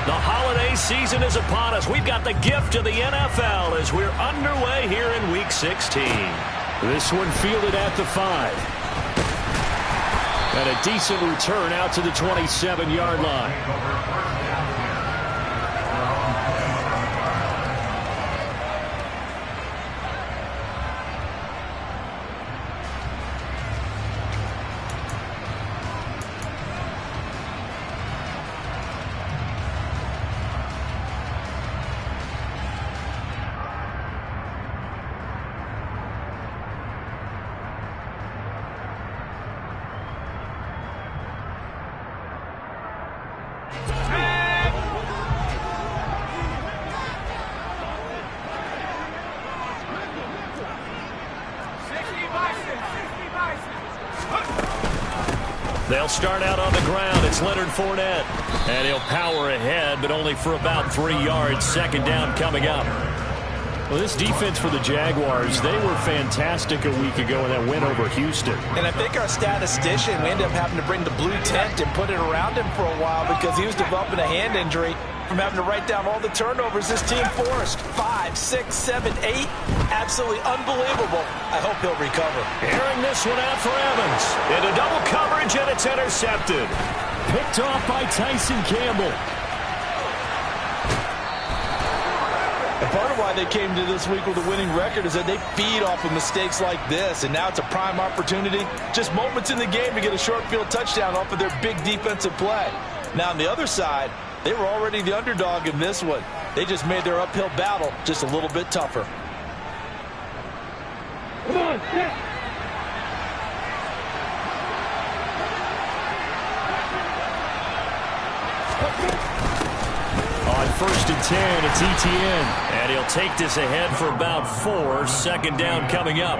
The holiday season is upon us. We've got the gift of the NFL as we're underway here in Week 16. This one fielded at the 5. And a decent return out to the 27-yard line. They'll start out on the ground. It's Leonard Fournette. And he'll power ahead, but only for about 3 yards. Second down coming up. Well, this defense for the Jaguars, they were fantastic a week ago in that win over Houston. And I think our statistician, we ended up having to bring the blue tent and put it around him for a while because he was developing a hand injury from having to write down all the turnovers this team forced. 5, 6, 7, 8. Absolutely unbelievable. I hope he'll recover. Airing this one out for Evans. Into double coverage, and it's intercepted. Picked off by Tyson Campbell. And part of why they came to this week with a winning record is that they feed off of mistakes like this, and now it's a prime opportunity, just moments in the game to get a short field touchdown off of their big defensive play. Now on the other side, they were already the underdog in this one. They just made their uphill battle just a little bit tougher. Come on, set. On 1st and 10, it's Etienne. And he'll take this ahead for about 4. Second down coming up.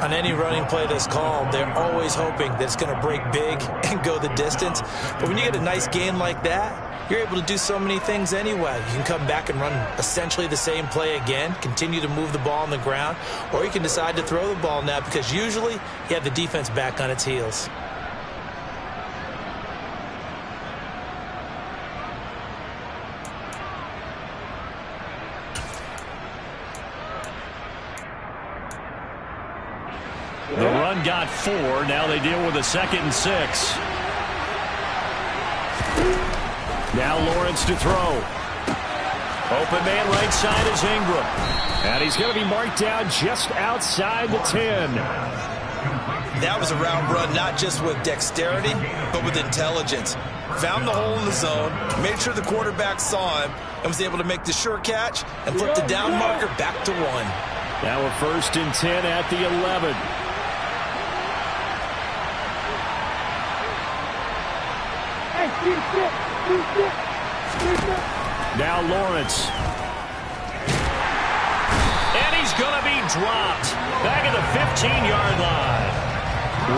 On any running play that's called, they're always hoping that it's going to break big and go the distance. But when you get a nice gain like that, you're able to do so many things anyway. You can come back and run essentially the same play again, continue to move the ball on the ground, or you can decide to throw the ball now because usually you have the defense back on its heels. The run got 4. Now they deal with a 2nd and 6. Now Lawrence to throw. Open man right side is Ingram. And he's going to be marked down just outside the 10. That was a route run not just with dexterity, but with intelligence. Found the hole in the zone, made sure the quarterback saw him, and was able to make the sure catch and flip the down marker back to 1. Now a 1st and 10 at the 11. Now Lawrence. And he's going to be dropped. Back at the 15-yard line.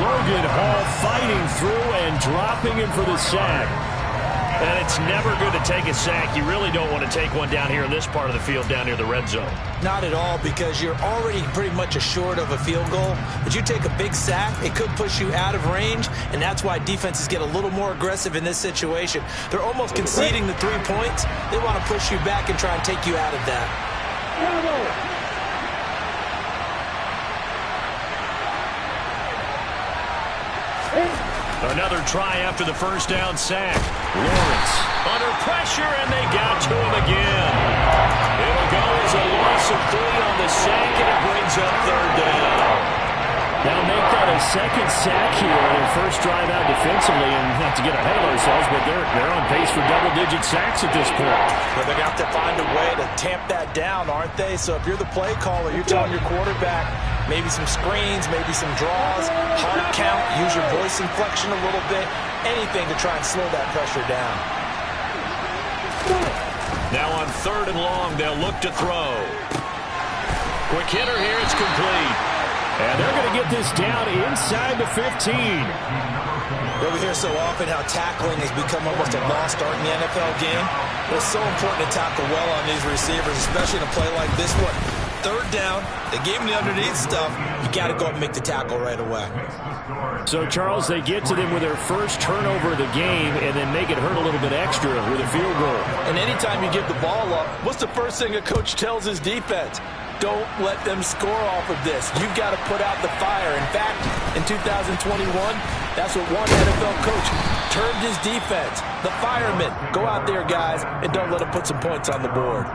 Logan Hall fighting through and dropping him for the sack. And it's never good to take a sack. You really don't want to take one down here in this part of the field, down near the red zone. Not at all, because you're already pretty much assured of a field goal. But you take a big sack, it could push you out of range, and that's why defenses get a little more aggressive in this situation. They're almost conceding the 3 points. They want to push you back and try and take you out of that. Another try after the first down sack. Lawrence under pressure, and they got to him again. It'll go as a loss of 3 on the sack, and it brings up 3rd down. Now make that a 2nd sack here on their first drive out defensively, and not to get ahead of ourselves, but they're on pace for double-digit sacks at this point. Well, they're going to have to find a way to tamp that down, aren't they? So if you're the play caller, you're telling your quarterback maybe some screens, maybe some draws, hard count, use your voice inflection a little bit, anything to try and slow that pressure down. Now on 3rd and long, they'll look to throw. Quick hitter here, it's complete. And they're going to get this down inside the 15. Well, we hear so often how tackling has become almost a lost art in the NFL game. But it's so important to tackle well on these receivers, especially in a play like this one. third down. They gave him the underneath stuff. You got to go up and make the tackle right away. So, Charles, they get to them with their first turnover of the game and then make it hurt a little bit extra with a field goal. And anytime you give the ball up, what's the first thing a coach tells his defense? Don't let them score off of this. You've got to put out the fire. In fact, in 2021, that's what one NFL coach termed his defense. The firemen. Go out there, guys, and don't let them put some points on the board.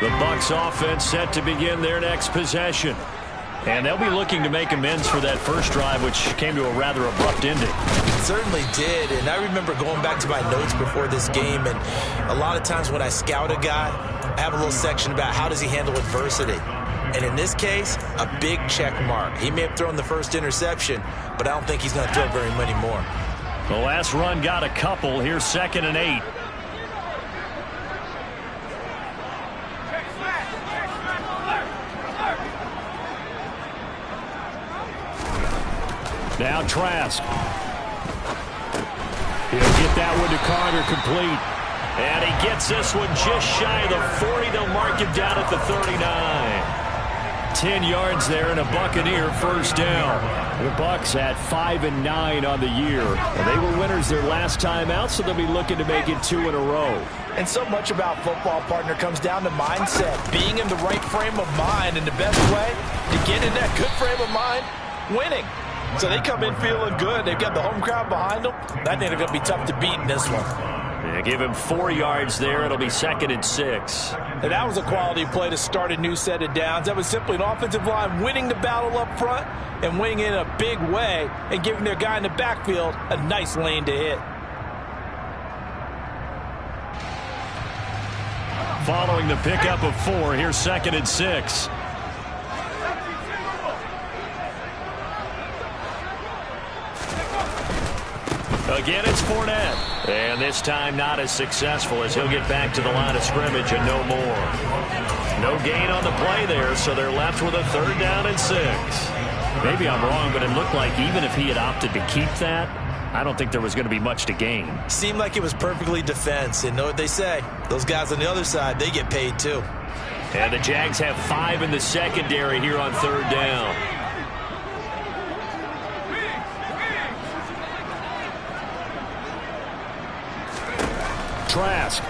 The Bucs offense set to begin their next possession. And they'll be looking to make amends for that first drive, which came to a rather abrupt ending. It certainly did, and I remember going back to my notes before this game, and a lot of times when I scout a guy, I have a little section about how does he handle adversity. And in this case, a big check mark. He may have thrown the first interception, but I don't think he's going to throw very many more. The last run got a couple. Here's 2nd and 8. Now Trask. He'll get that one to Carter complete. And he gets this one just shy of the 40. They'll mark him down at the 39. 10 yards there and a Buccaneer first down. The Bucs at 5-9 on the year. And they were winners their last time out, so they'll be looking to make it 2 in a row. And so much about football, partner, comes down to mindset. Being in the right frame of mind, and the best way to get in that good frame of mind, winning. So they come in feeling good. They've got the home crowd behind them. I think they're going to be tough to beat in this one. Yeah, give him 4 yards there. It'll be 2nd and 6. And that was a quality play to start a new set of downs. That was simply an offensive line winning the battle up front and winning in a big way and giving their guy in the backfield a nice lane to hit. Following the pickup of 4, here's 2nd and 6. Again, it's Fournette. And this time not as successful as he'll get back to the line of scrimmage and no more. No gain on the play there, so they're left with a 3rd down and 6. Maybe I'm wrong, but it looked like even if he had opted to keep that, I don't think there was going to be much to gain. Seemed like it was perfectly defense. And know what they say? Those guys on the other side, they get paid too. And the Jags have 5 in the secondary here on 3rd down. Trask.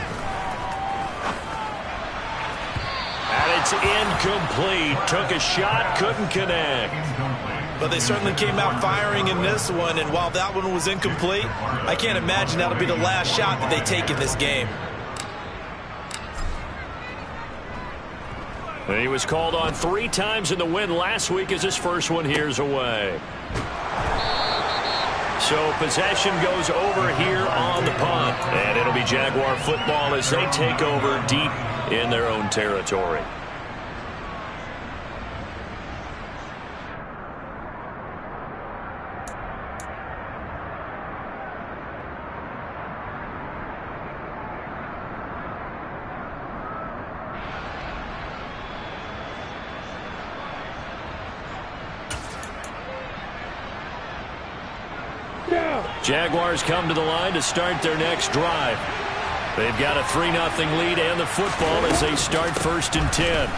And it's incomplete. Took a shot, couldn't connect. But they certainly came out firing in this one, and while that one was incomplete, I can't imagine that'll be the last shot that they take in this game. And he was called on 3 times in the win last week as his first one here's away. So possession goes over here on the punt. And it'll be Jaguar football as they take over deep in their own territory. Jaguars come to the line to start their next drive. They've got a 3-0 lead and the football as they start 1st and 10.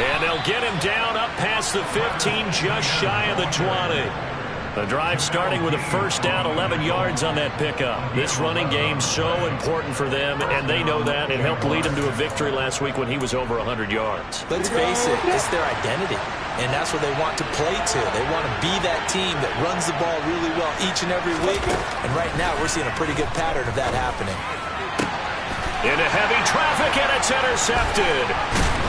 And they'll get him down up past the 15, just shy of the 20. The drive starting with a first down, 11 yards on that pickup. This running game so important for them, and they know that. It helped lead them to a victory last week when he was over 100 yards. Let's face it, it's their identity, and that's what they want to play to. They want to be that team that runs the ball really well each and every week, and right now we're seeing a pretty good pattern of that happening. Into heavy traffic, and it's intercepted.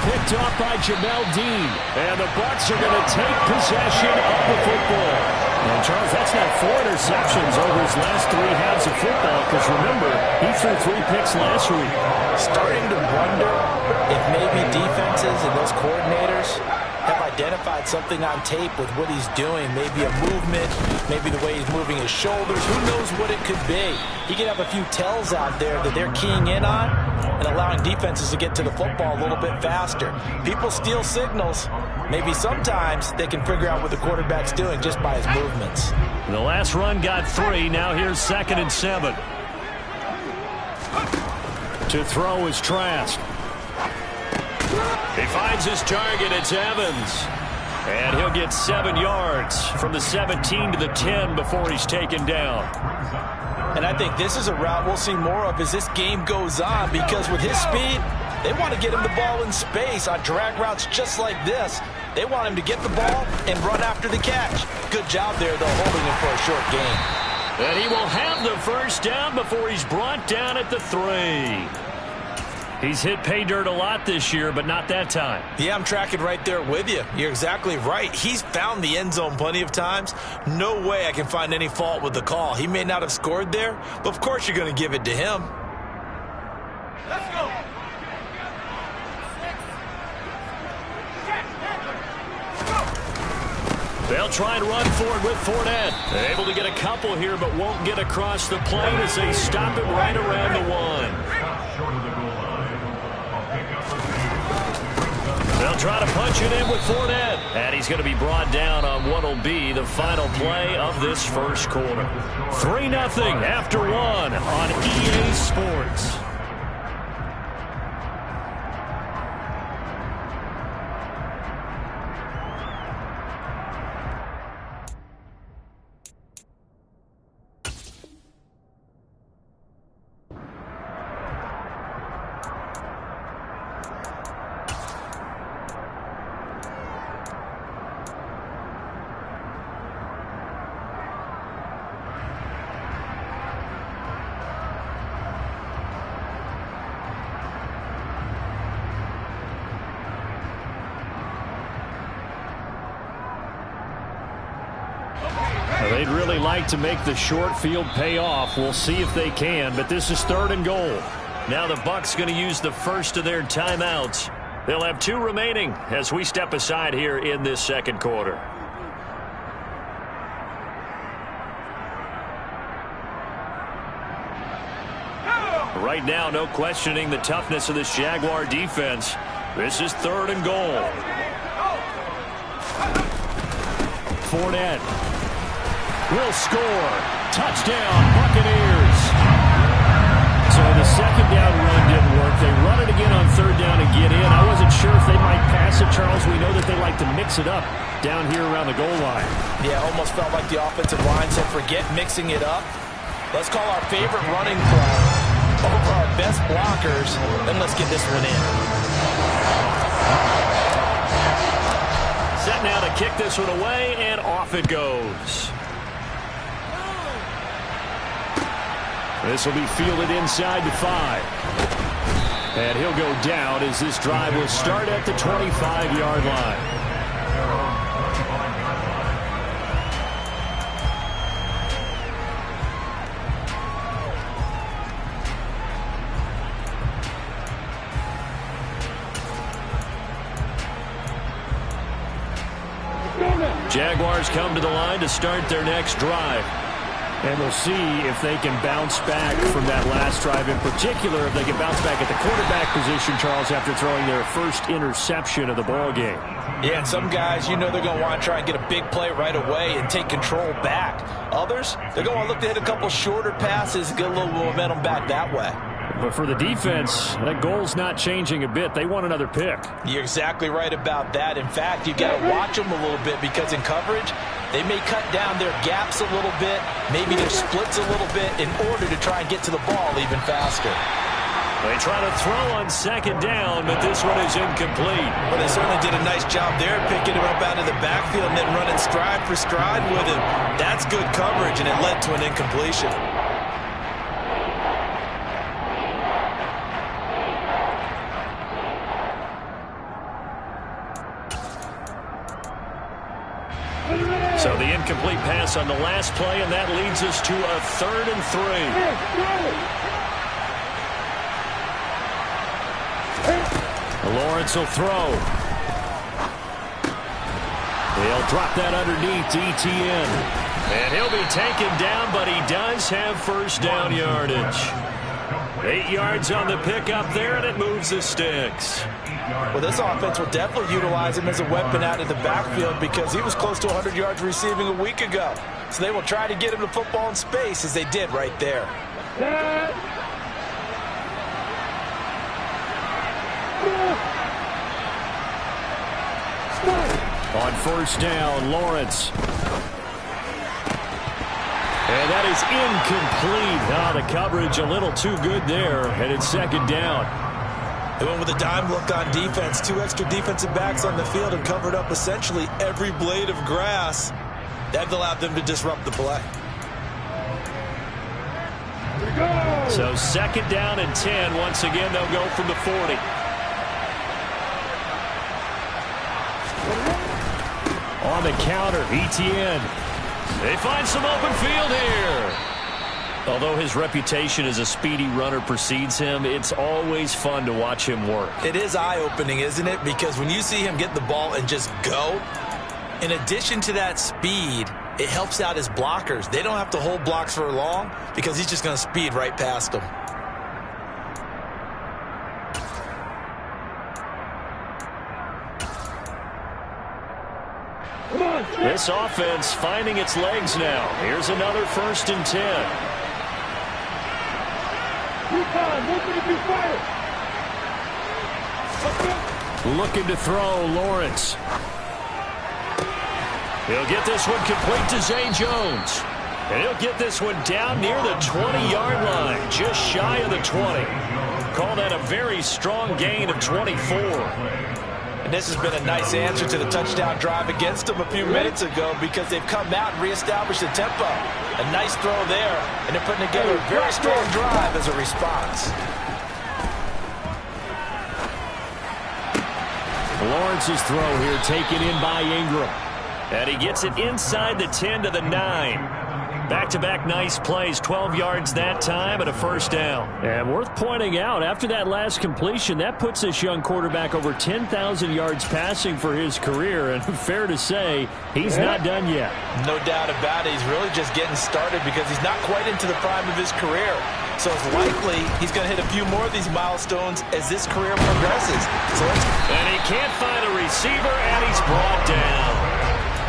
Picked off by Jamel Dean. And the Bucs are going to take possession of the football. And Charles, that's not 4 interceptions over his last 3 halves of football, because remember, he threw 3 picks last week. Starting to wonder if maybe defenses and those coordinators have identified something on tape with what he's doing. Maybe a movement, maybe the way he's moving his shoulders. Who knows what it could be? He could have a few tells out there that they're keying in on and allowing defenses to get to the football a little bit faster. People steal signals. Maybe sometimes they can figure out what the quarterback's doing just by his movements. The last run got 3. Now here's 2nd and 7. To throw is Trask. He finds his target. It's Evans. And he'll get 7 yards from the 17 to the 10 before he's taken down. And I think this is a route we'll see more of as this game goes on, because with his speed, they want to get him the ball in space on drag routes just like this. They want him to get the ball and run after the catch. Good job there, though, holding him for a short gain. And he will have the first down before he's brought down at the 3. He's hit pay dirt a lot this year, but not that time. Yeah, I'm tracking right there with you. You're exactly right. He's found the end zone plenty of times. No way I can find any fault with the call. He may not have scored there, but of course you're going to give it to him. Let's go. They'll try and run forward with Fournette. Able to get a couple here, but won't get across the plane as they stop him right around the 1. They'll try to punch it in with Fournette. And he's going to be brought down on what will be the final play of this first quarter. 3-0 after 1 on EA Sports. They'd really like to make the short field pay off. We'll see if they can, but this is 3rd and goal. Now the Bucs going to use the first of their timeouts. They'll have 2 remaining as we step aside here in this second quarter. Right now, no questioning the toughness of this Jaguar defense. This is 3rd and goal. Fournette will score. Touchdown, Buccaneers. So the second down run didn't work. They run it again on 3rd down and get in. I wasn't sure if they might pass it, Charles. We know that they like to mix it up down here around the goal line. Yeah, almost felt like the offensive line said, forget mixing it up. Let's call our favorite running play over our best blockers, and let's get this one in. Set now to kick this one away, and off it goes. This will be fielded inside the 5. And he'll go down as this drive will start at the 25-yard line. Jaguars come to the line to start their next drive. And we'll see if they can bounce back from that last drive. In particular, if they can bounce back at the quarterback position, Charles, after throwing their first interception of the ball game. Yeah, and some guys, you know they're going to want to try and get a big play right away and take control back. Others, they're going to look to hit a couple shorter passes and get a little momentum back that way. But for the defense, that goal's not changing a bit. They want another pick. You're exactly right about that. In fact, you've got to watch them a little bit because in coverage, they may cut down their gaps a little bit, maybe their splits a little bit in order to try and get to the ball even faster. They try to throw on 2nd down, but this one is incomplete. Well, they certainly did a nice job there, picking him up out of the backfield and then running stride for stride with him. That's good coverage, and it led to an incompletion. So the incomplete pass on the last play, and that leads us to a 3rd and 3. Lawrence will throw. He'll drop that underneath to ETN. And he'll be taken down, but he does have first down yardage. 8 yards on the pickup there, and it moves the sticks. Well, this offense will definitely utilize him as a weapon out of the backfield because he was close to 100 yards receiving a week ago. So they will try to get him the football in space as they did right there. On first down, Lawrence. And that is incomplete. The coverage a little too good there, and it's second down. They went with a dime look on defense. 2 extra defensive backs on the field and covered up essentially every blade of grass. That allowed them to disrupt the play. So second down and 10. Once again, they'll go from the 40. On the counter, ETN. They find some open field here. Although his reputation as a speedy runner precedes him, it's always fun to watch him work. It is eye-opening, isn't it? Because when you see him get the ball and just go, in addition to that speed, it helps out his blockers. They don't have to hold blocks for long because he's just going to speed right past them. This offense finding its legs now. Here's another first and 10. Looking to throw, Lawrence. He'll get this one complete to Zay Jones. And he'll get this one down near the 20-yard line, just shy of the 20. Call that a very strong gain of 24. And this has been a nice answer to the touchdown drive against them a few minutes ago because they've come out and reestablished the tempo. A nice throw there, and they're putting together a very strong drive as a response. Lawrence's throw here taken in by Ingram. And he gets it inside the 10 to the 9. Back-to-back nice plays, 12 yards that time and a first down. And worth pointing out, after that last completion, that puts this young quarterback over 10,000 yards passing for his career. And fair to say, he's not done yet. No doubt about it. He's really just getting started because he's not quite into the prime of his career. So it's likely he's going to hit a few more of these milestones as this career progresses. And he can't find a receiver, and he's brought down.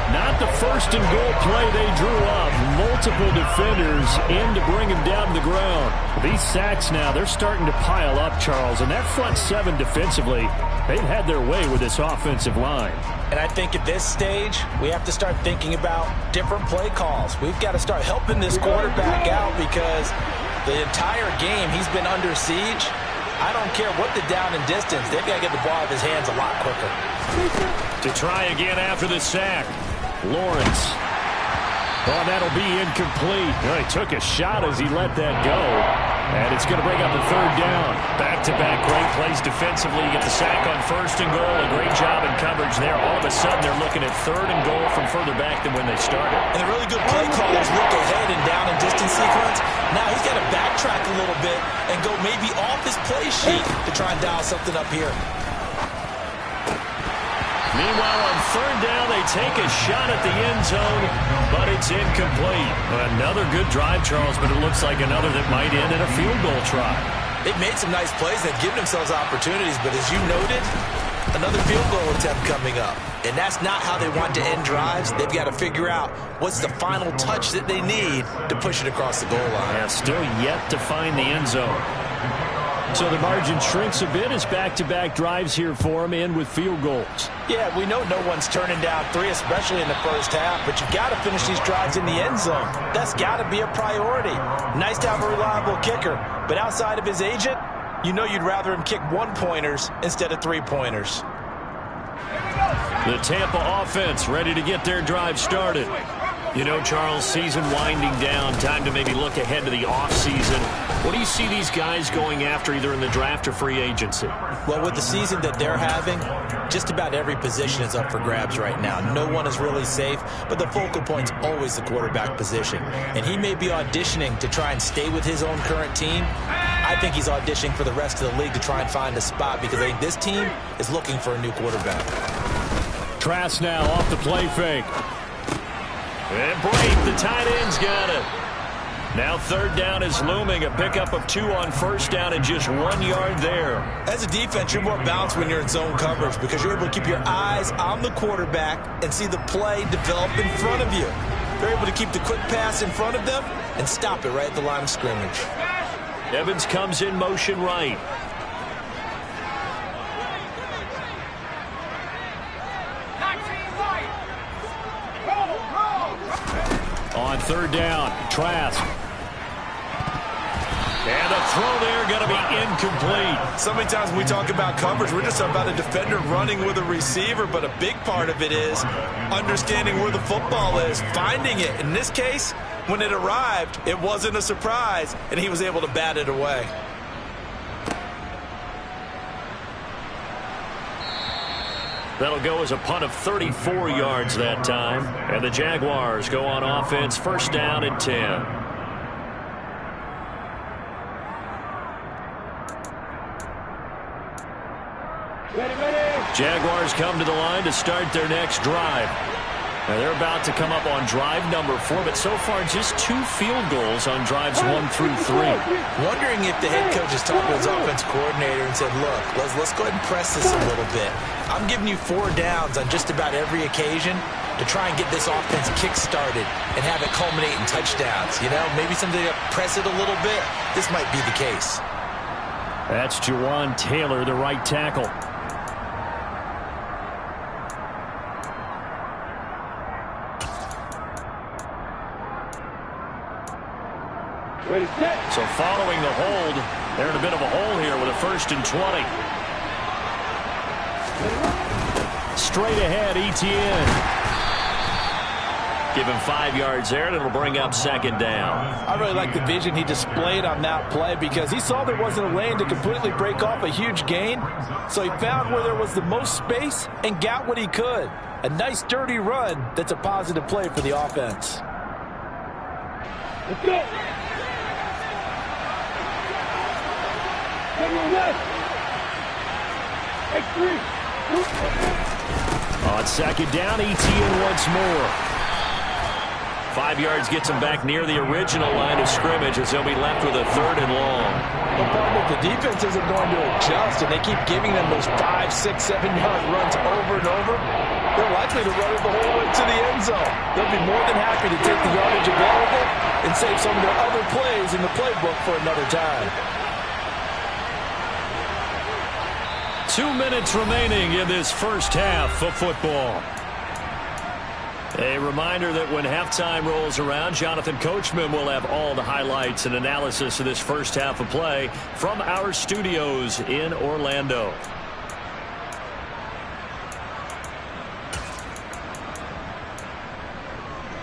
Not the first and goal play they drew up. Multiple defenders in to bring him down to the ground. These sacks now, they're starting to pile up, Charles. And that front seven defensively, they've had their way with this offensive line. And I think at this stage, we have to start thinking about different play calls. We've got to start helping this quarterback out because the entire game he's been under siege. I don't care what the down and distance. They've got to get the ball out of his hands a lot quicker. To try again after the sack. Lawrence. Oh, that'll be incomplete. He took a shot as he let that go. And it's going to bring up a third down. Back-to-back great plays defensively. You get the sack on first and goal. A great job in coverage there. All of a sudden, they're looking at third and goal from further back than when they started. And the really good play callers look ahead and down and distance sequence. Now he's got to backtrack a little bit and go maybe off his play sheet to try and dial something up here. Meanwhile, on third down, they take a shot at the end zone, but it's incomplete. Another good drive, Charles, but it looks like another that might end in a field goal try. They've made some nice plays. They've given themselves opportunities, but as you noted, another field goal attempt coming up. And that's not how they want to end drives. They've got to figure out what's the final touch that they need to push it across the goal line. Yeah, still yet to find the end zone. So the margin shrinks a bit as back-to-back drives here for him, and with field goals. Yeah, we know no one's turning down 3, especially in the first half, but you've got to finish these drives in the end zone. That's got to be a priority. Nice to have a reliable kicker, but outside of his agent, you know you'd rather him kick 1-pointers instead of 3-pointers. The Tampa offense ready to get their drive started. You know, Charles, season winding down, time to maybe look ahead to the offseason. What do you see these guys going after either in the draft or free agency? Well, with the season that they're having, just about every position is up for grabs right now. No one is really safe, but the focal point's always the quarterback position. And he may be auditioning to try and stay with his own current team. I think he's auditioning for the rest of the league to try and find a spot because I think this team is looking for a new quarterback. Trask now off the play fake. And Brate, the tight end's got it. Now third down is looming. A pickup of 2 on first down and just 1 yard there. As a defense, you're more balanced when you're in zone coverage because you're able to keep your eyes on the quarterback and see the play develop in front of you. You're able to keep the quick pass in front of them and stop it right at the line of scrimmage. Evans comes in motion right. On third down, Trask. And a throw there going to be incomplete. So many times when we talk about coverage, we're just about a defender running with a receiver, but a big part of it is understanding where the football is, finding it. In this case, when it arrived, it wasn't a surprise, and he was able to bat it away. That'll go as a punt of 34 yards that time. And the Jaguars go on offense, first down and 10. Jaguars come to the line to start their next drive. Now they're about to come up on drive number 4, but so far just 2 field goals on drives 1 through 3. Wondering if the head coach has talked to his offense coordinator and said, look, let's go ahead and press this a little bit. I'm giving you 4 downs on just about every occasion to try and get this offense kick-started and have it culminate in touchdowns. You know, maybe something to press it a little bit. This might be the case. That's Jawan Taylor, the right tackle. So following the hold, they're in a bit of a hole here with a 1st and 20. Straight ahead, Etienne. Give him 5 yards there, and it'll bring up 2nd down. I really like the vision he displayed on that play because he saw there wasn't a lane to completely break off a huge gain. So he found where there was the most space and got what he could. A nice, dirty run that's a positive play for the offense. Let's go. On 2nd down, Etienne once more. 5 yards gets him back near the original line of scrimmage as they'll be left with a 3rd and long. But the defense isn't going to adjust, and they keep giving them those 5, 6, 7-yard runs over and over. They're likely to run it the whole way to the end zone. They'll be more than happy to take the yardage available and save some of their other plays in the playbook for another time. 2 minutes remaining in this first half of football. A reminder that when halftime rolls around, Jonathan Coachman will have all the highlights and analysis of this first half of play from our studios in Orlando.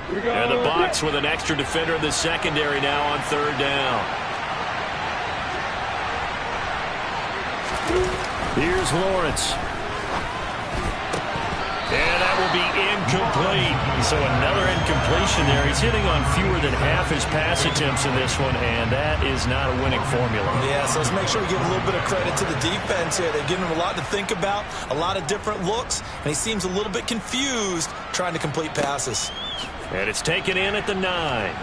And the Bucs with an extra defender in the secondary now on 3rd down. Here's Lawrence. And that will be incomplete. So another incompletion there. He's hitting on fewer than half his pass attempts in this one, and that is not a winning formula. Yeah, so let's make sure we give a little bit of credit to the defense here. They're giving him a lot to think about, a lot of different looks, and he seems a little bit confused trying to complete passes. And it's taken in at the 9.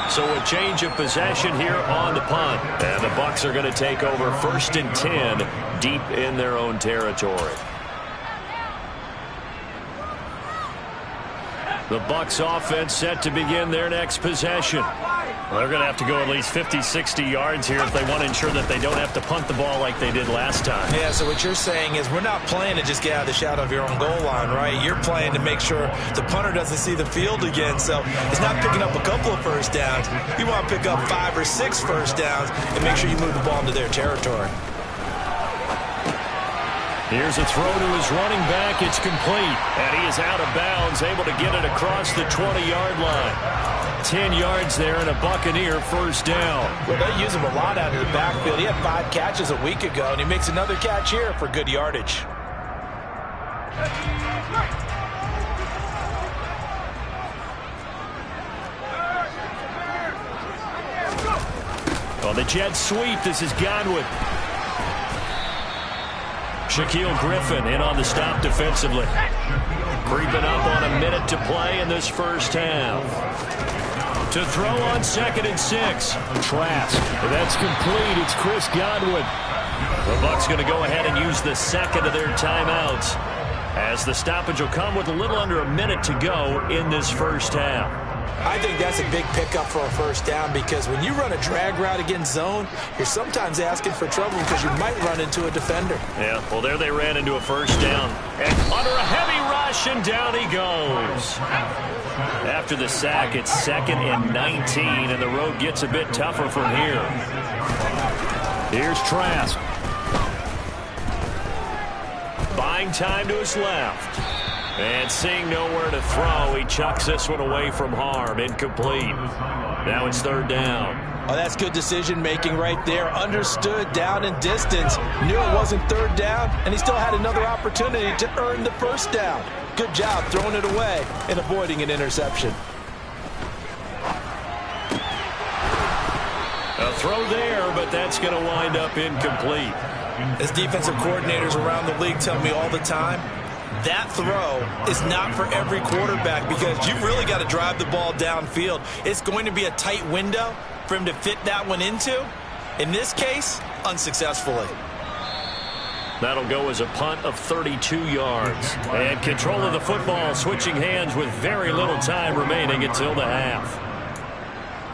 So a change of possession here on the punt. And the Bucs are going to take over 1st and 10 deep in their own territory. The Bucs offense set to begin their next possession. Well, they're going to have to go at least 50, 60 yards here if they want to ensure that they don't have to punt the ball like they did last time. Yeah, so what you're saying is we're not playing to just get out of the shadow of your own goal line, right? You're playing to make sure the punter doesn't see the field again. So it's not picking up a couple of first downs. You want to pick up 5 or 6 first downs and make sure you move the ball into their territory. Here's a throw to his running back. It's complete. And he is out of bounds, able to get it across the 20-yard line. 10 yards there and a Buccaneer first down. Well, they use him a lot out of the backfield. He had 5 catches a week ago, and he makes another catch here for good yardage. On the jet sweep, this is Godwin. Shaquille Griffin in on the stop defensively. Creeping up on a minute to play in this first half. To throw on 2nd and 6. Trask. That's complete. It's Chris Godwin. The Bucs going to go ahead and use the second of their timeouts, as the stoppage will come with a little under a minute to go in this first half. I think that's a big pickup for a first down, because when you run a drag route against zone, you're sometimes asking for trouble because you might run into a defender. Yeah, well, there they ran into a first down. And under a heavy rush, and down he goes. After the sack, it's 2nd and 19, and the road gets a bit tougher from here. Here's Trask. Buying time to his left. And seeing nowhere to throw, he chucks this one away from harm. Incomplete. Now it's 3rd down. Oh, that's good decision-making right there. Understood down and distance. Knew it wasn't 3rd down, and he still had another opportunity to earn the first down. Good job throwing it away and avoiding an interception. A throw there, but that's going to wind up incomplete. As defensive coordinators around the league tell me all the time, that throw is not for every quarterback, because you've really got to drive the ball downfield. It's going to be a tight window for him to fit that one into. In this case, unsuccessfully. That'll go as a punt of 32 yards. And control of the football, switching hands with very little time remaining until the half.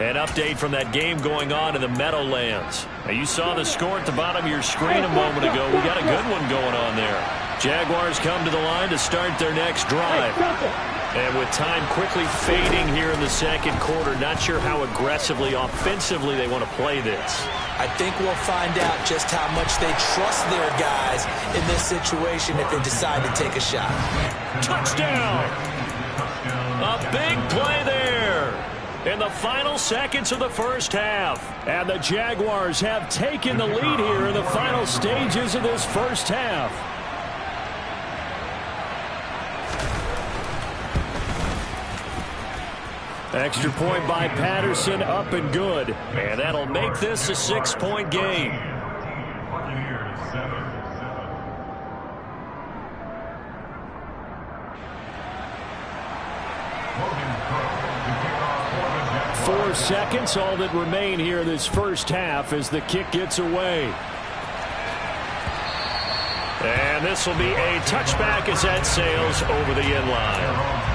An update from that game going on in the Meadowlands. Now, you saw the score at the bottom of your screen a moment ago. We got a good one going on there. Jaguars come to the line to start their next drive. And with time quickly fading here in the second quarter, not sure how aggressively, offensively they want to play this. I think we'll find out just how much they trust their guys in this situation if they decide to take a shot. Touchdown! A big play there in the final seconds of the first half. And the Jaguars have taken the lead here in the final stages of this first half. Extra point by Patterson, up and good. And that'll make this a 6-point game. Four seconds, all that remain here in this first half as the kick gets away. And this will be a touchback as that sails over the end line.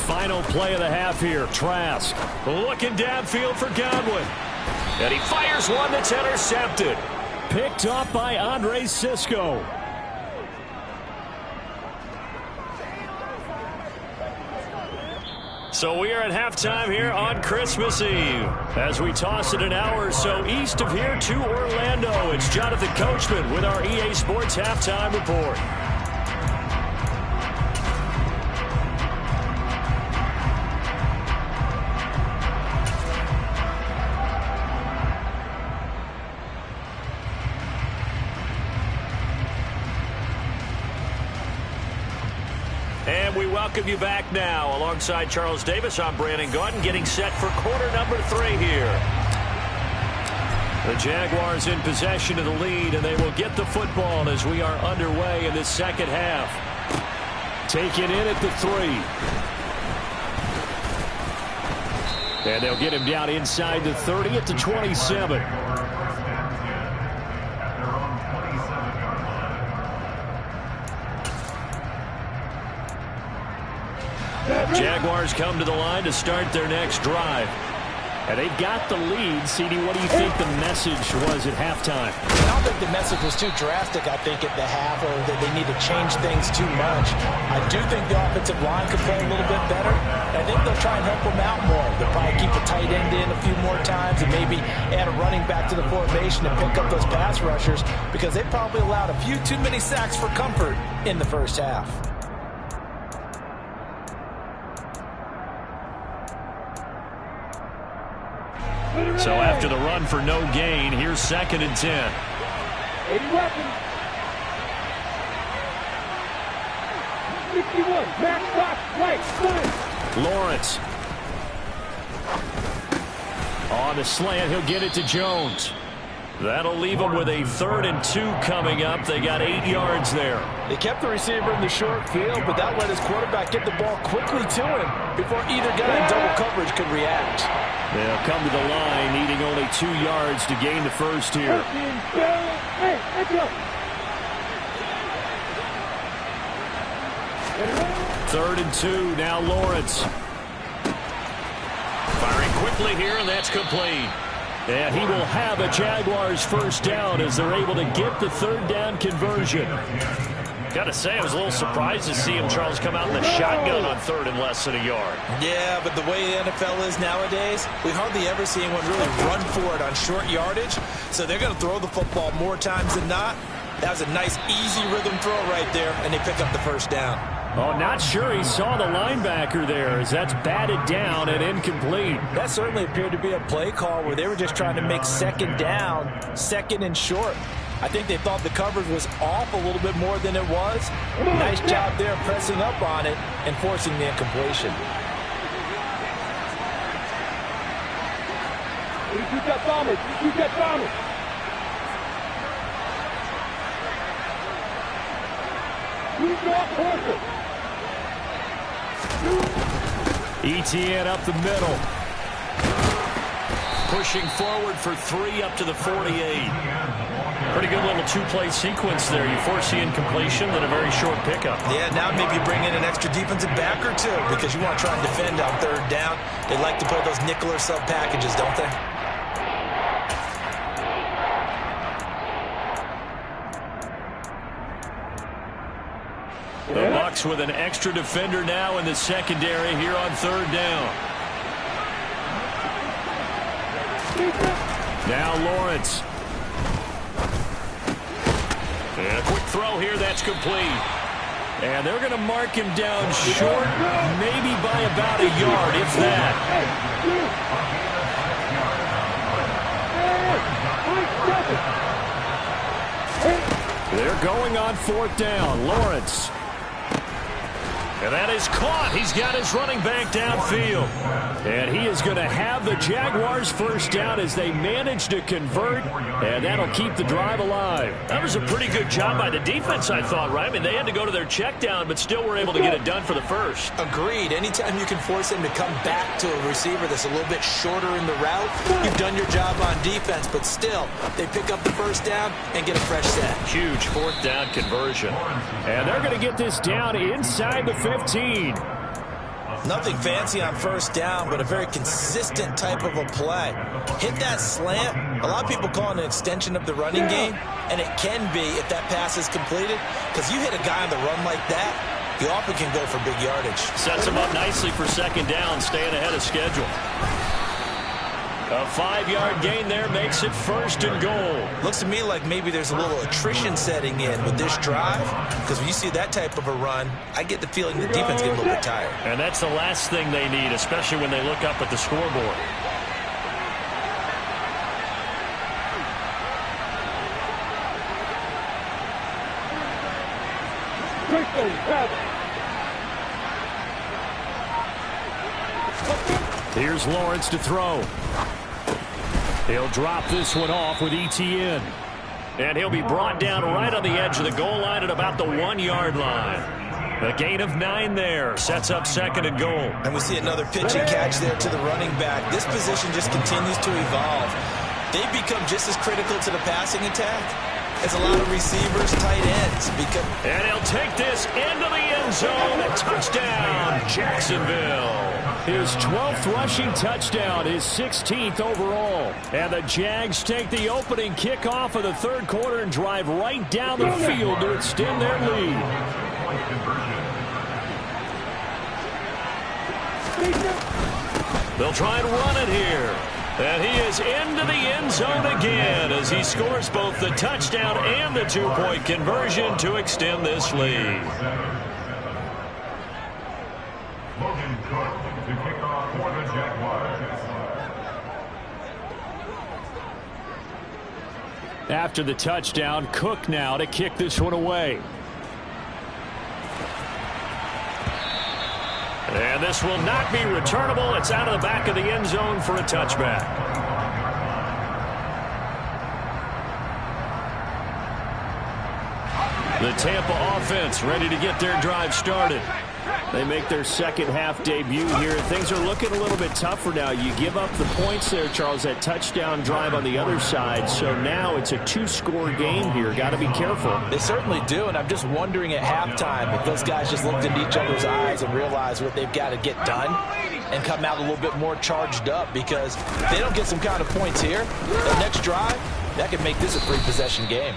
Final play of the half here. Trask looking downfield for Godwin. And he fires one that's intercepted. Picked off by Andre Sisco. So we are at halftime here on Christmas Eve. As we toss it an hour or so east of here to Orlando, it's Jonathan Coachman with our EA Sports Halftime Report. And we welcome you back now. Alongside Charles Davis, I'm Brandon Gaudin, getting set for quarter number 3 here. The Jaguars in possession of the lead, and they will get the football as we are underway in this second half. Taken in at the 3. And they'll get him down inside the 30 at the 27. Jaguars come to the line to start their next drive. And they've got the lead. CD, what do you think the message was at halftime? I don't think the message was too drastic, I think, at the half, or that they need to change things too much. I do think the offensive line could play a little bit better. I think they'll try and help them out more. They'll probably keep a tight end in a few more times and maybe add a running back to the formation and pick up those pass rushers, because they probably allowed a few too many sacks for comfort in the first half. So after the run for no gain, here's 2nd and 10. 80 weapons. 61. Back, stop, right, fine. Lawrence. On the slant, he'll get it to Jones. That'll leave them with a 3rd and 2 coming up. They got 8 yards there. They kept the receiver in the short field, but that let his quarterback get the ball quickly to him before either guy in double coverage could react. They'll come to the line, needing only 2 yards to gain the first here. Hey, let's go. 3rd and 2, now Lawrence. Firing quickly here, and that's complete. And he will have a Jaguars first down as they're able to get the 3rd down conversion. Got to say, I was a little surprised to see him, Charles, come out in the shotgun on 3rd and less than a yard. Yeah, but the way the NFL is nowadays, we hardly ever see anyone really run for it on short yardage. So they're going to throw the football more times than not. That was a nice, easy rhythm throw right there, and they pick up the first down. Oh, not sure he saw the linebacker there as that's batted down and incomplete. That certainly appeared to be a play call where they were just trying to make 2nd down, 2nd and short. I think they thought the coverage was off a little bit more than it was. Nice job there pressing up on it and forcing the incompletion. You got bombers. You got bombers. Move off horses. ETN up the middle. Pushing forward for 3 up to the 48. Pretty good little 2-play sequence there. You force the incompletion, then a very short pickup. Yeah, now maybe you bring in an extra defensive back or 2 because you want to try and defend on 3rd down. They like to play those nickel or sub packages, don't they? The Bucs with an extra defender now in the secondary here on 3rd down. Now Lawrence. And a quick throw here, that's complete. And they're going to mark him down short, maybe by about a yard, if that. They're going on 4th down. Lawrence. And that is caught. He's got his running back downfield. And he is going to have the Jaguars first down as they manage to convert, and that'll keep the drive alive. That was a pretty good job by the defense, I thought, right? I mean, they had to go to their check down, but still were able to get it done for the first. Agreed. Anytime you can force him to come back to a receiver that's a little bit shorter in the route, you've done your job on defense, but still, they pick up the first down and get a fresh set. Huge 4th down conversion. And they're going to get this down inside the 15. Nothing fancy on 1st down, but a very consistent type of a play. Hit that slant. A lot of people call it an extension of the running game, and it can be if that pass is completed, because you hit a guy on the run like that, you often can go for big yardage. Sets him up nicely for 2nd down, staying ahead of schedule. A 5-yard gain there makes it 1st and goal. Looks to me like maybe there's a little attrition setting in with this drive, because when you see that type of a run, I get the feeling the defense gets a little bit tired. And that's the last thing they need, especially when they look up at the scoreboard. Here's Lawrence to throw. He'll drop this one off with ETN. And he'll be brought down right on the edge of the goal line at about the 1-yard line. A gain of 9 there. Sets up 2nd and goal. And we see another pitch and catch there to the running back. This position just continues to evolve. They've become just as critical to the passing attack as a lot of receivers, tight ends. And he'll take this into the end zone. Touchdown, Jacksonville. His 12th rushing touchdown, his 16th overall. And the Jags take the opening kickoff of the 3rd quarter and drive right down the field to extend their lead. They'll try and run it here. And he is into the end zone again as he scores both the touchdown and the 2-point conversion to extend this lead. After the touchdown, Cook now to kick this one away. And this will not be returnable. It's out of the back of the end zone for a touchback. The Tampa offense ready to get their drive started. They make their second half debut here. Things are looking a little bit tougher now. You give up the points there, Charles, that touchdown drive on the other side. So now it's a 2-score game here. Got to be careful. They certainly do, and I'm just wondering at halftime if those guys just looked into each other's eyes and realized what they've got to get done and come out a little bit more charged up, because if they don't get some kind of points here, that next drive, that could make this a 3-possession game.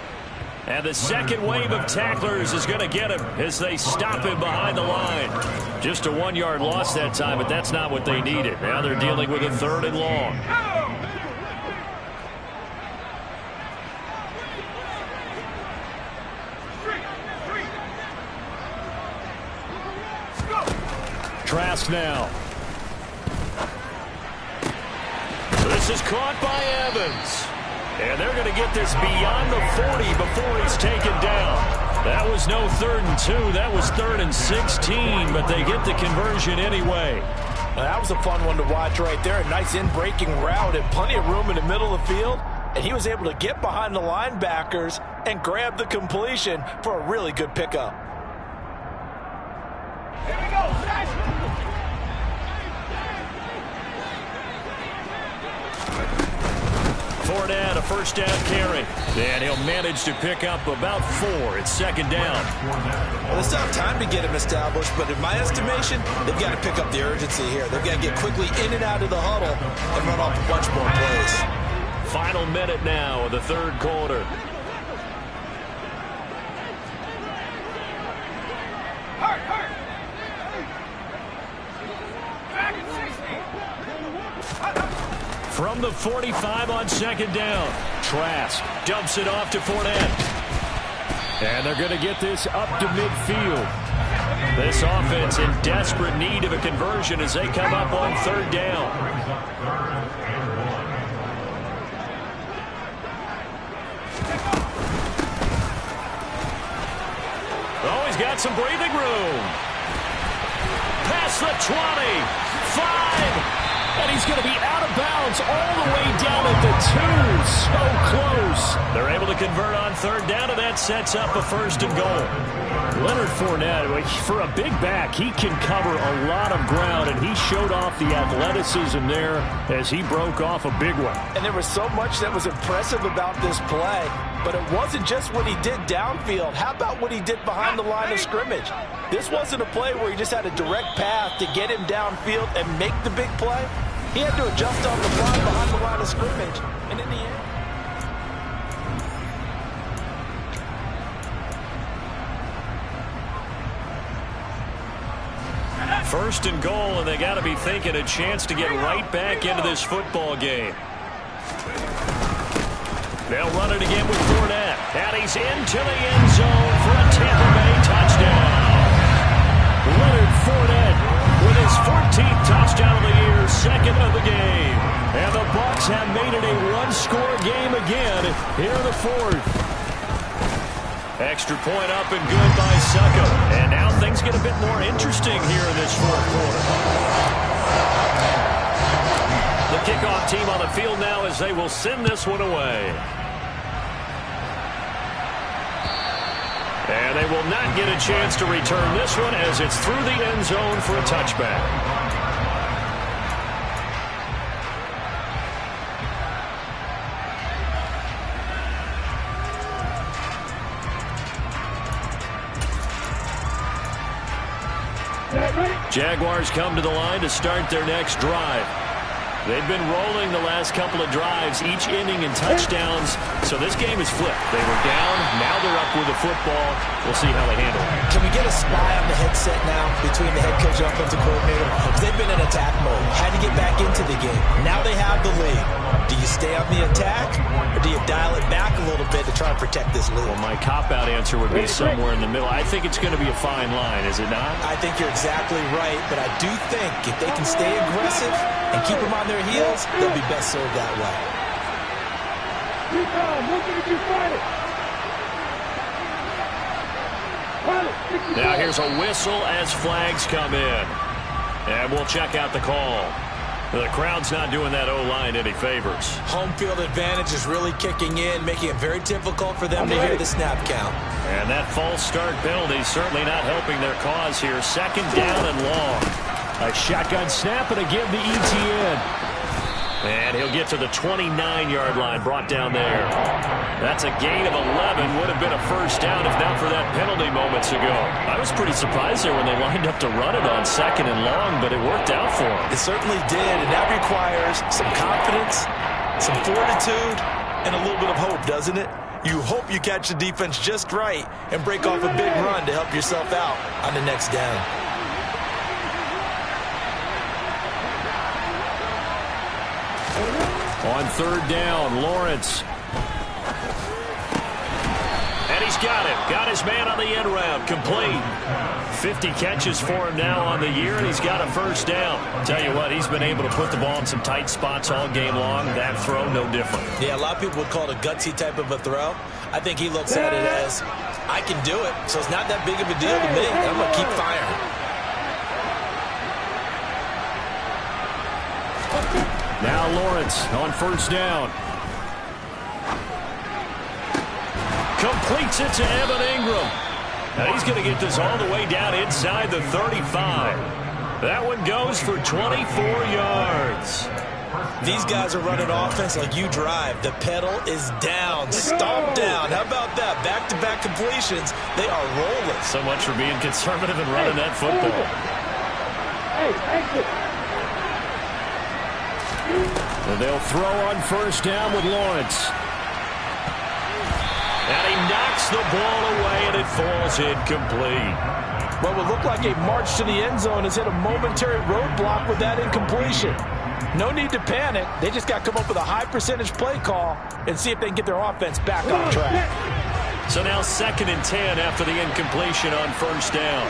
And the second wave of tacklers is going to get him as they stop him behind the line. Just a 1-yard loss that time, but that's not what they needed. Now they're dealing with a 3rd and long. Trask now. This is caught by Evans. And they're going to get this beyond the 40 before he's taken down. That was no 3rd and 2. That was 3rd and 16, but they get the conversion anyway. Now, that was a fun one to watch right there. A nice in-breaking route and plenty of room in the middle of the field. And he was able to get behind the linebackers and grab the completion for a really good pickup. Here we go, Fournette, a 1st down carry. And he'll manage to pick up about 4. It's 2nd down. Well, they still have time to get him established, but in my estimation, they've got to pick up the urgency here. They've got to get quickly in and out of the huddle and run off a bunch more plays. Final minute now of the 3rd quarter. From the 45 on 2nd down, Trask dumps it off to Fournette. And they're going to get this up to midfield. This offense in desperate need of a conversion as they come up on 3rd down. Oh, he's got some breathing room. Past the 20, 5. And he's going to be out of bounds all the way down at the 2. So close. They're able to convert on 3rd down, and that sets up a 1st and goal. Leonard Fournette, for a big back, he can cover a lot of ground, and he showed off the athleticism there as he broke off a big one. And there was so much that was impressive about this play, but it wasn't just what he did downfield. How about what he did behind the line of scrimmage? This wasn't a play where he just had a direct path to get him downfield and make the big play. He had to adjust on the fly behind the line of scrimmage, and in the end, 1st and goal, and they got to be thinking a chance to get right back into this football game. They'll run it again with Fournette, and he's into the end zone for a Tampa Bay touchdown. Leonard Fournette with his 14th touchdown of the year, 2nd of the game. And the Bucs have made it a 1-score game again here in the 4th. Extra point up and good by Succo. And now things get a bit more interesting here in this 4th quarter. The kickoff team on the field now as they will send this one away. And they will not get a chance to return this one as it's through the end zone for a touchback. Jaguars come to the line to start their next drive. They've been rolling the last couple of drives, each inning in touchdowns, so this game is flipped. They were down, now they're up with the football. We'll see how they handle it. Can we get a spy on the headset now between the head coach and offensive coordinator? Because they've been in attack mode, had to get back into the game. Now they have the lead. Do you stay on the attack, or do you dial it back a little bit to try and protect this lead? Well, my cop-out answer would be somewhere in the middle. I think it's going to be a fine line, is it not? I think you're exactly right, but I do think if they can stay aggressive and keep them on their heels, they'll be best served that way. Recon, looking at you, fight it. Now here's a whistle as flags come in. And we'll check out the call. The crowd's not doing that O-line any favors. Home field advantage is really kicking in, making it very difficult for them to hear the snap count. And that false start penalty certainly not helping their cause here. Second down and long. A shotgun snap and a give to ETN. And he'll get to the 29-yard line, brought down there. That's a gain of 11. Would have been a first down if not for that penalty moments ago. I was pretty surprised there when they lined up to run it on second and long, but it worked out for them. It certainly did, and that requires some confidence, some fortitude, and a little bit of hope, doesn't it? You hope you catch the defense just right and break off a big run to help yourself out on the next down. On third down, Lawrence. And he's got it. Got his man on the end round. Complete. 50 catches for him now on the year, and he's got a first down. Tell you what, he's been able to put the ball in some tight spots all game long. That throw, no different. Yeah, a lot of people would call it a gutsy type of a throw. I think he looks at it as, I can do it, so it's not that big of a deal to me. I'm going to keep firing. Now Lawrence on first down. Completes it to Evan Ingram. And he's going to get this all the way down inside the 35. That one goes for 24 yards. These guys are running offense like you drive. The pedal is down, stomped down. How about that? Back-to-back completions. They are rolling. So much for being conservative and running that football. Hey, exit. And they'll throw on first down with Lawrence. And he knocks the ball away, and it falls incomplete. What would look like a march to the end zone has hit a momentary roadblock with that incompletion. No need to panic. They just got to come up with a high percentage play call and see if they can get their offense back on track. So now 2nd and 10 after the incompletion on first down.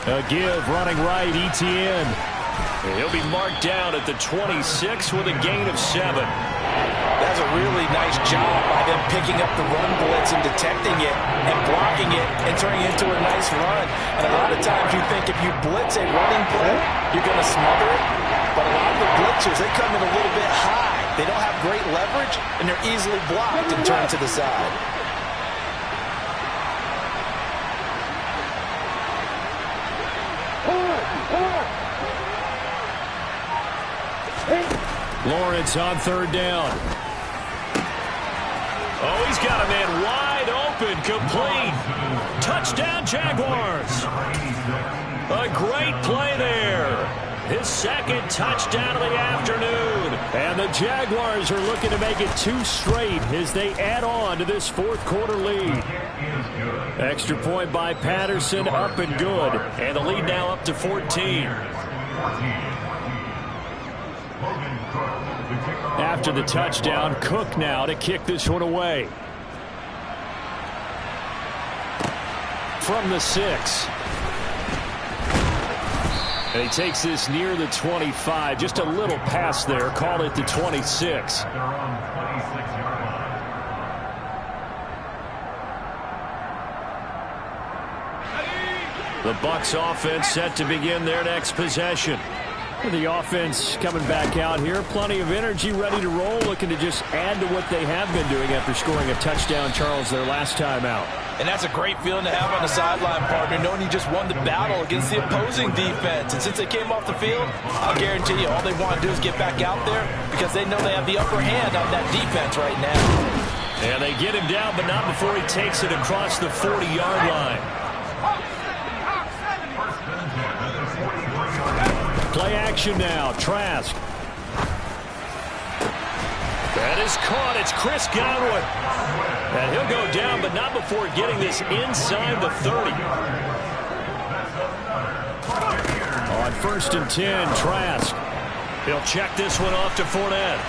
A give running right, ETN. He'll be marked down at the 26 with a gain of 7. That's a really nice job by them picking up the run blitz and detecting it and blocking it and turning it into a nice run. And a lot of times you think if you blitz a running play, you're going to smother it. But a lot of the blitzers, they come in a little bit high. They don't have great leverage, and they're easily blocked and turned to the side. Lawrence on third down. Oh, he's got a man wide open, complete. Touchdown, Jaguars. A great play there. His second touchdown of the afternoon. And the Jaguars are looking to make it 2 straight as they add on to this fourth quarter lead. Extra point by Patterson, up and good. And the lead now up to 14. After the touchdown, Cook now to kick this one away. From the 6. And he takes this near the 25. Just a little pass there. Call it the 26. The Bucs offense set to begin their next possession. The offense coming back out here. Plenty of energy, ready to roll, looking to just add to what they have been doing after scoring a touchdown, Charles, their last time out. And that's a great feeling to have on the sideline, partner, knowing you just won the battle against the opposing defense. And since they came off the field, I'll guarantee you all they want to do is get back out there because they know they have the upper hand on that defense right now. And they get him down, but not before he takes it across the 40-yard line. Play action now. Trask. That is caught. It's Chris Godwin. And he'll go down, but not before getting this inside the 30. On 1st and 10, Trask. He'll check this one off to Fournette.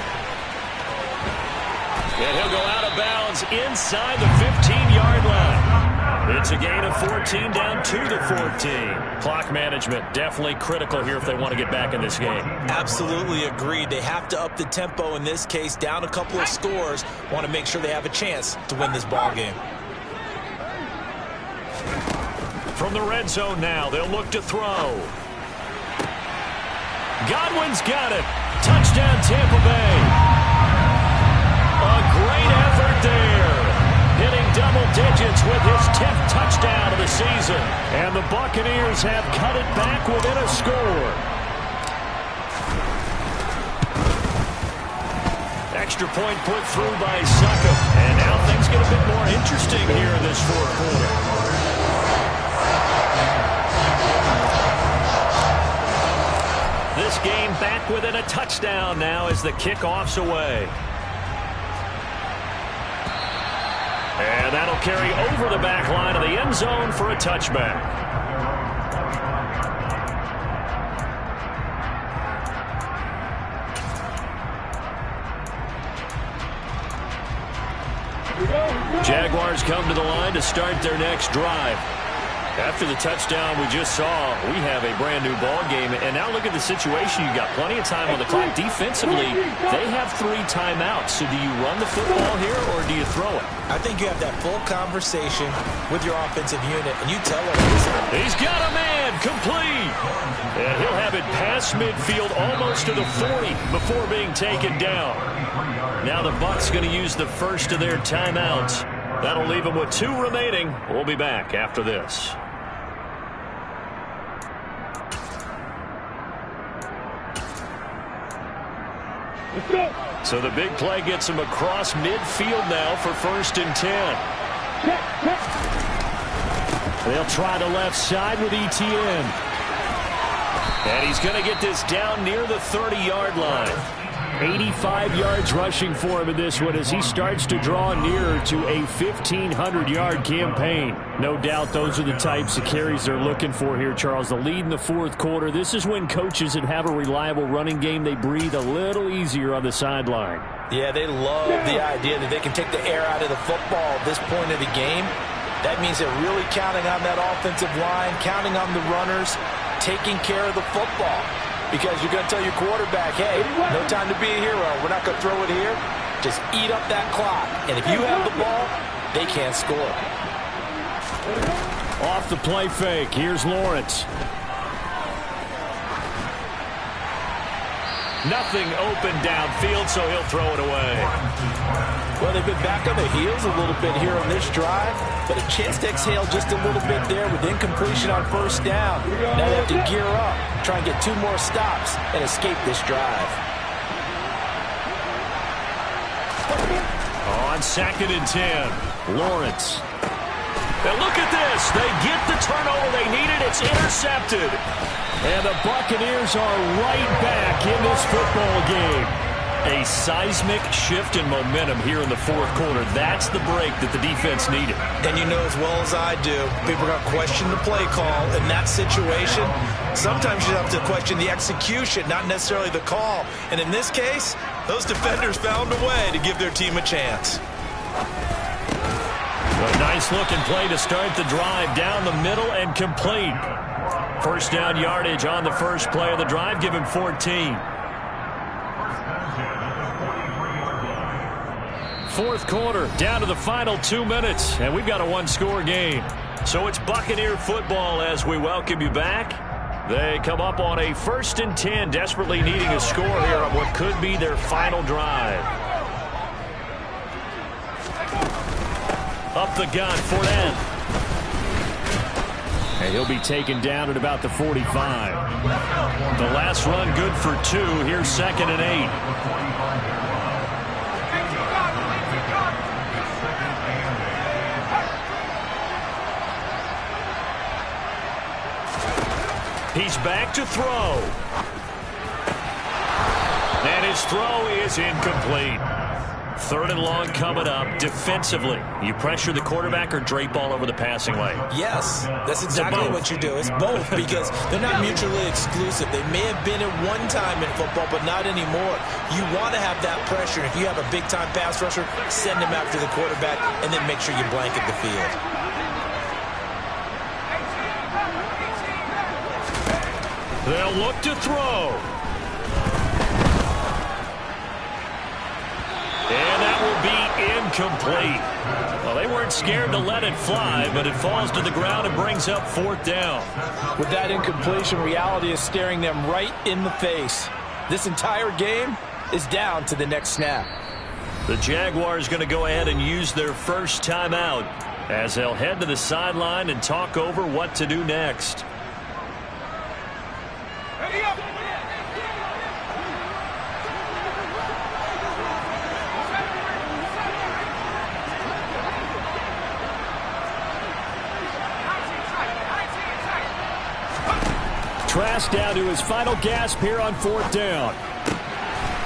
And he'll go out of bounds inside the 15-yard line. It's a gain of 14 down to the 14. Clock management definitely critical here if they want to get back in this game. Absolutely agreed. They have to up the tempo in this case, down a couple of scores. Want to make sure they have a chance to win this ball game. From the red zone now, they'll look to throw. Godwin's got it. Touchdown, Tampa Bay. A great effort there. Hitting double digits with his 10th touchdown of the season. And the Buccaneers have cut it back within a score. Extra point put through by Saka. And now things get a bit more interesting here in this fourth quarter. This game back within a touchdown now as the kickoff's away. And that'll carry over the back line of the end zone for a touchback. Jaguars come to the line to start their next drive. After the touchdown we just saw, we have a brand-new ball game. And now look at the situation. You've got plenty of time on the clock. Defensively, they have 3 timeouts. So do you run the football here or do you throw it? I think you have that full conversation with your offensive unit, and you tell them, listen. He's got a man, complete. And he'll have it past midfield almost to the 40 before being taken down. Now the Bucs going to use the first of their timeouts. That'll leave them with 2 remaining. We'll be back after this. So the big play gets him across midfield now for 1st and 10. They'll try the left side with ETN. And he's going to get this down near the 30-yard line. 85 yards rushing for him in this one as he starts to draw nearer to a 1,500-yard campaign. No doubt those are the types of carries they're looking for here, Charles. The lead in the fourth quarter. This is when coaches that have a reliable running game, they breathe a little easier on the sideline. Yeah, they love the idea that they can take the air out of the football at this point of the game. That means they're really counting on that offensive line, counting on the runners, taking care of the football. Because you're going to tell your quarterback, hey, no time to be a hero. We're not going to throw it here. Just eat up that clock. And if you have the ball, they can't score. Off the play fake. Here's Lawrence. Nothing open downfield, so he'll throw it away. Well, they've been back on their heels a little bit here on this drive, but a chance to exhale just a little bit there with incompletion on 1st down. Now they have to gear up, try and get 2 more stops, and escape this drive. On 2nd and 10, Lawrence. And look at this. They get the turnover they needed. It's intercepted. And the Buccaneers are right back in this football game. A seismic shift in momentum here in the fourth quarter. That's the break that the defense needed. And you know as well as I do, people are going to question the play call in that situation. Sometimes you have to question the execution, not necessarily the call. And in this case, those defenders found a way to give their team a chance. A nice-looking play to start the drive down the middle and complete. 1st down yardage on the first play of the drive. Give him 14. Fourth quarter, down to the final 2 minutes, and we've got a 1-score game. So it's Buccaneer football as we welcome you back. They come up on a 1st and 10, desperately needing a score here on what could be their final drive. Up the gun, Fournette. And he'll be taken down at about the 45. The last run good for 2. Here's 2nd and 8. He's back to throw. And his throw is incomplete. 3rd and long coming up. Defensively, you pressure the quarterback or drape all over the passing lane? Yes, that's exactly what you do. It's both because they're not mutually exclusive. They may have been at one time in football, but not anymore. You want to have that pressure. If you have a big-time pass rusher, send him after the quarterback and then make sure you blanket the field. They'll look to throw. And that will be incomplete. Well, they weren't scared to let it fly, but it falls to the ground and brings up 4th down. With that incompletion, reality is staring them right in the face. This entire game is down to the next snap. The Jaguars going to go ahead and use their first timeout as they'll head to the sideline and talk over what to do next. Ready up! Trask down to his final gasp here on 4th down.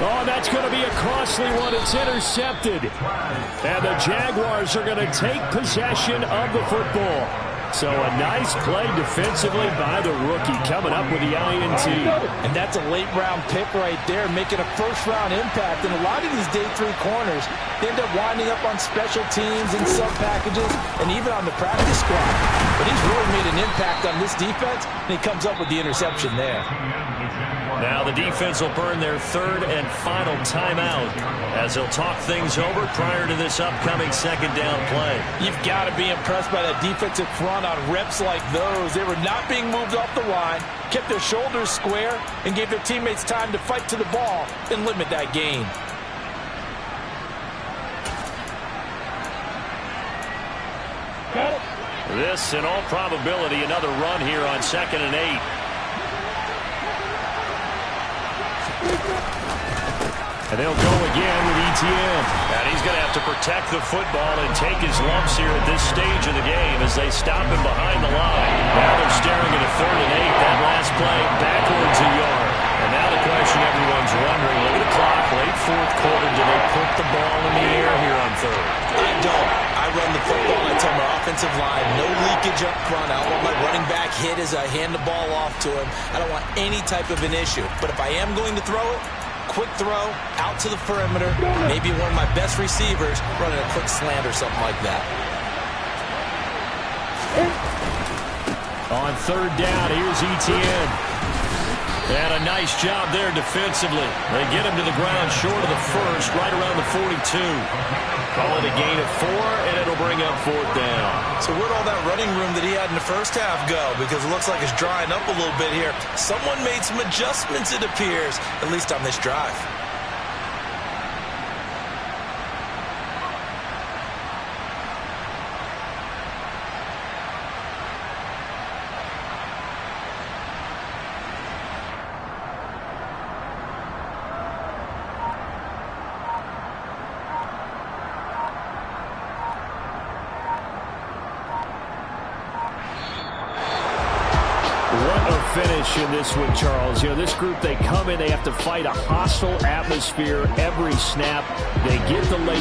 Oh, that's going to be a costly one. It's intercepted. And the Jaguars are going to take possession of the football. So a nice play defensively by the rookie coming up with the INT. And that's a late-round pick right there, making a first-round impact. And a lot of these day 3 corners, they end up winding up on special teams and sub-packages and even on the practice squad. But he's really made an impact on this defense, and he comes up with the interception there. Now the defense will burn their 3rd and final timeout as they'll talk things over prior to this upcoming 2nd down play. You've got to be impressed by that defensive front on reps like those. They were not being moved off the line, kept their shoulders square, and gave their teammates time to fight to the ball and limit that gain. This, in all probability, another run here on 2nd and 8. And they'll go again with ETN. And he's going to have to protect the football and take his lumps here at this stage of the game as they stop him behind the line. Now they're staring at a 3rd and 8. That last play backwards a yard. And now the question everyone's wondering, look at the clock, late 4th quarter, do they put the ball in the air here on 3rd? I don't. I run the football, and I tell my offensive line, no leakage up front. I don't want my running back hit as I hand the ball off to him. I don't want any type of an issue. But if I am going to throw it, quick throw, out to the perimeter, maybe one of my best receivers running a quick slant or something like that. On 3rd down, here's ETN. And a nice job there defensively. They get him to the ground short of the 1st, right around the 42. Call it a gain of 4, and it'll bring up 4th down. So where'd all that running room that he had in the first half go? Because it looks like it's drying up a little bit here. Someone made some adjustments, it appears, at least on this drive. Finish in this one, Charles. You know, this group, they come in, they have to fight a hostile atmosphere every snap. They get the late